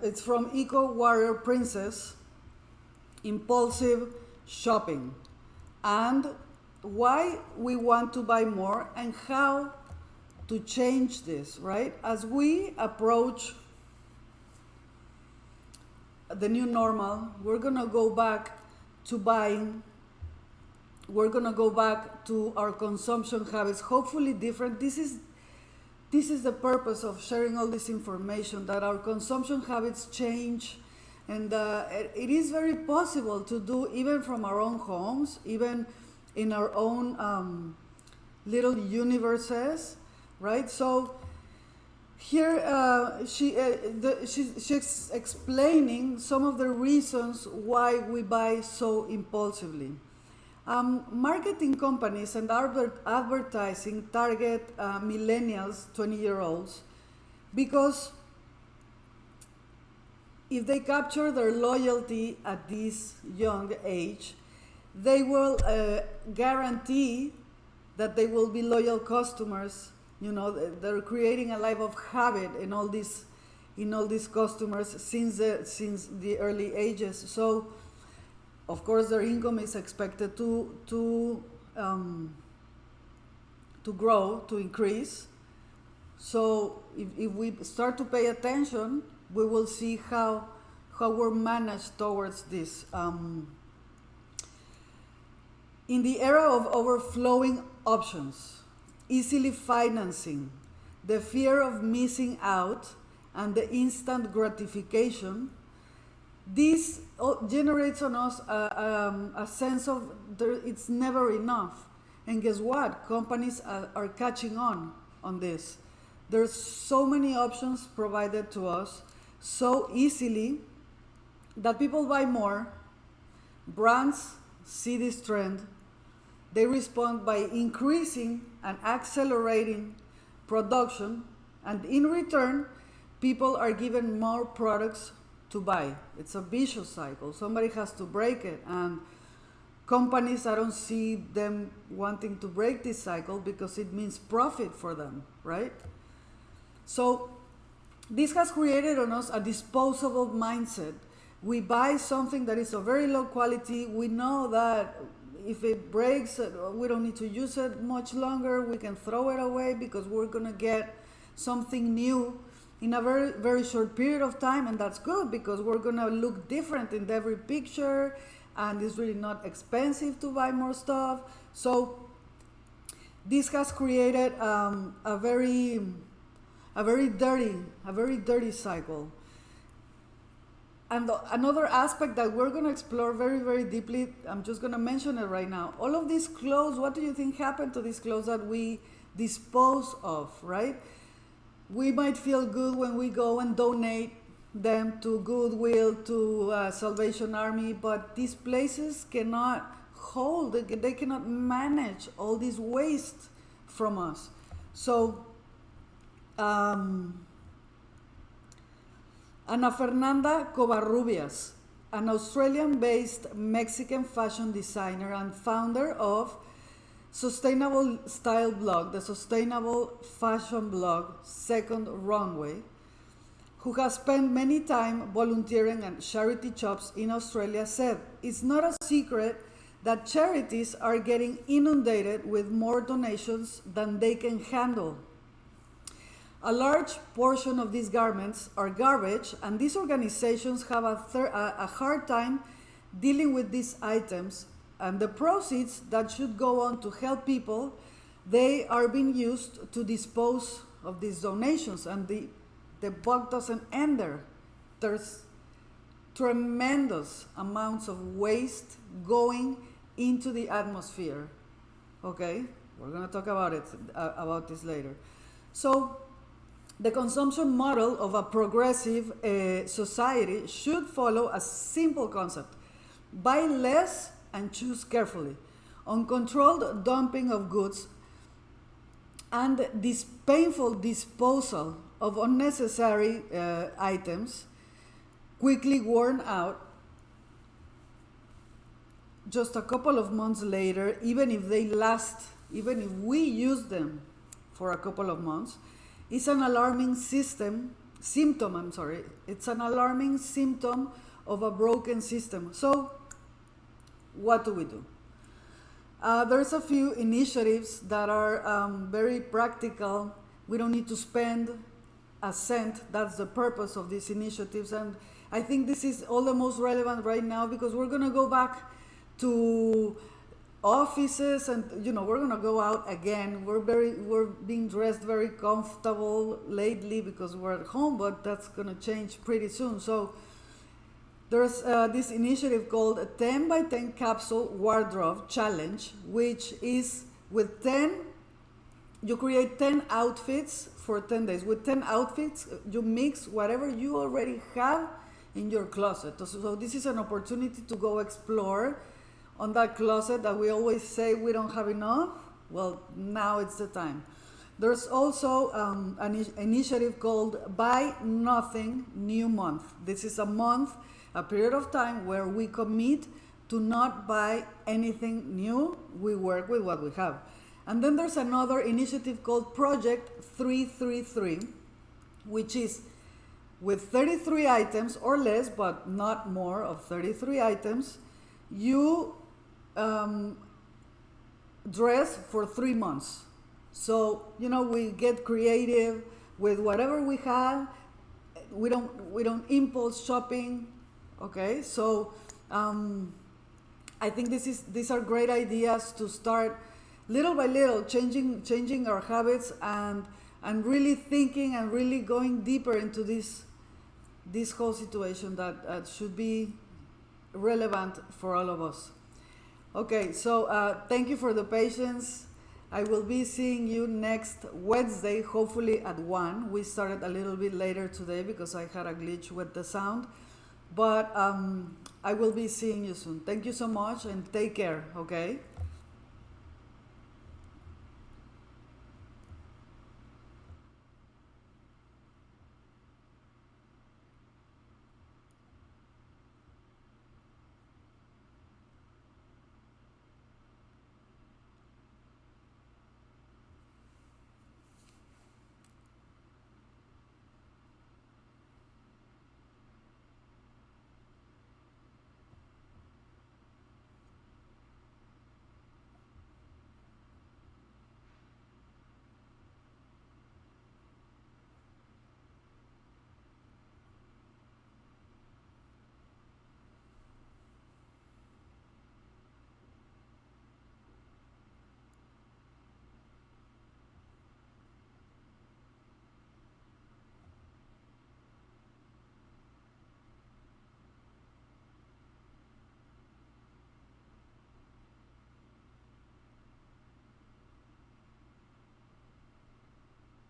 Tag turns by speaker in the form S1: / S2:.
S1: It's from Eco Warrior Princess, Impulsive Shopping, and why we want to buy more and how to change this, right? As we approach the new normal, we're gonna go back to buying, we're gonna go back to our consumption habits, hopefully different. This is the purpose of sharing all this information, that our consumption habits change, and it is very possible to do even from our own homes, even in our own little universes, right? So here she's explaining some of the reasons why we buy so impulsively. Marketing companies and advertising target millennials, 20-year-olds, because if they capture their loyalty at this young age, they will guarantee that they will be loyal customers. You know, they're creating a life of habit in all these customers since the early ages. So of course their income is expected to grow, to increase. So if we start to pay attention, we will see how we're managed towards this. In the era of overflowing options, easily financing, the fear of missing out, and the instant gratification, this generates on us a sense of it's never enough. And guess what? Companies are catching on this. There's so many options provided to us so easily that people buy more. Brands see this trend. They respond by increasing and accelerating production, and in return, people are given more products to buy. It's a vicious cycle. Somebody has to break it, and companies, I don't see them wanting to break this cycle because it means profit for them, right? So this has created on us a disposable mindset. We buy something that is of very low quality. We know that if it breaks, we don't need to use it much longer. We can throw it away because we're gonna get something new in a very, very short period of time, and that's good because we're gonna look different in every picture, and it's really not expensive to buy more stuff. So this has created a very dirty cycle. And another aspect that we're going to explore very, very deeply, I'm just going to mention it right now. All of these clothes, what do you think happened to these clothes that we dispose of, right? We might feel good when we go and donate them to Goodwill, to Salvation Army, but these places cannot hold, they cannot manage all this waste from us. So, Ana Fernanda Covarrubias, an Australian-based Mexican fashion designer and founder of sustainable style blog, the sustainable fashion blog Second Runway, who has spent many time volunteering at charity shops in Australia, said, "It's not a secret that charities are getting inundated with more donations than they can handle. A large portion of these garments are garbage, and these organizations have a hard time dealing with these items, and the proceeds that should go on to help people, they are being used to dispose of these donations, and the buck doesn't end there. There's tremendous amounts of waste going into the atmosphere." Okay, we're going to talk about this later. So the consumption model of a progressive society should follow a simple concept: buy less and choose carefully. Uncontrolled dumping of goods and this painful disposal of unnecessary items, quickly worn out just a couple of months later, even if we use them for a couple of months, is an alarming system symptom, I'm sorry, it's an alarming symptom of a broken system. So what do we do? There's a few initiatives that are very practical. We don't need to spend a cent. That's the purpose of these initiatives. And I think this is all the most relevant right now because we're going to go back to offices and we're going to go out again. We're being dressed very comfortable lately because we're at home, but that's going to change pretty soon. So there's this initiative called a 10 by 10 capsule wardrobe challenge, which is with 10, you create 10 outfits for 10 days. With 10 outfits, you mix whatever you already have in your closet. So this is an opportunity to go explore on that closet that we always say we don't have enough. Well, now it's the time. There's also an initiative called Buy Nothing New Month. This is a month, a period of time where we commit to not buy anything new. We work with what we have. And then there's another initiative called Project 333, which is with 33 items or less, but not more of 33 items, you dress for 3 months. So, we get creative with whatever we have. We don't impulse shopping. Okay, so I think these are great ideas to start little by little changing our habits and really thinking and really going deeper into this whole situation that should be relevant for all of us. Okay, so thank you for the patience. I will be seeing you next Wednesday, hopefully at 1. We started a little bit later today because I had a glitch with the sound. But I will be seeing you soon. Thank you so much and take care, okay?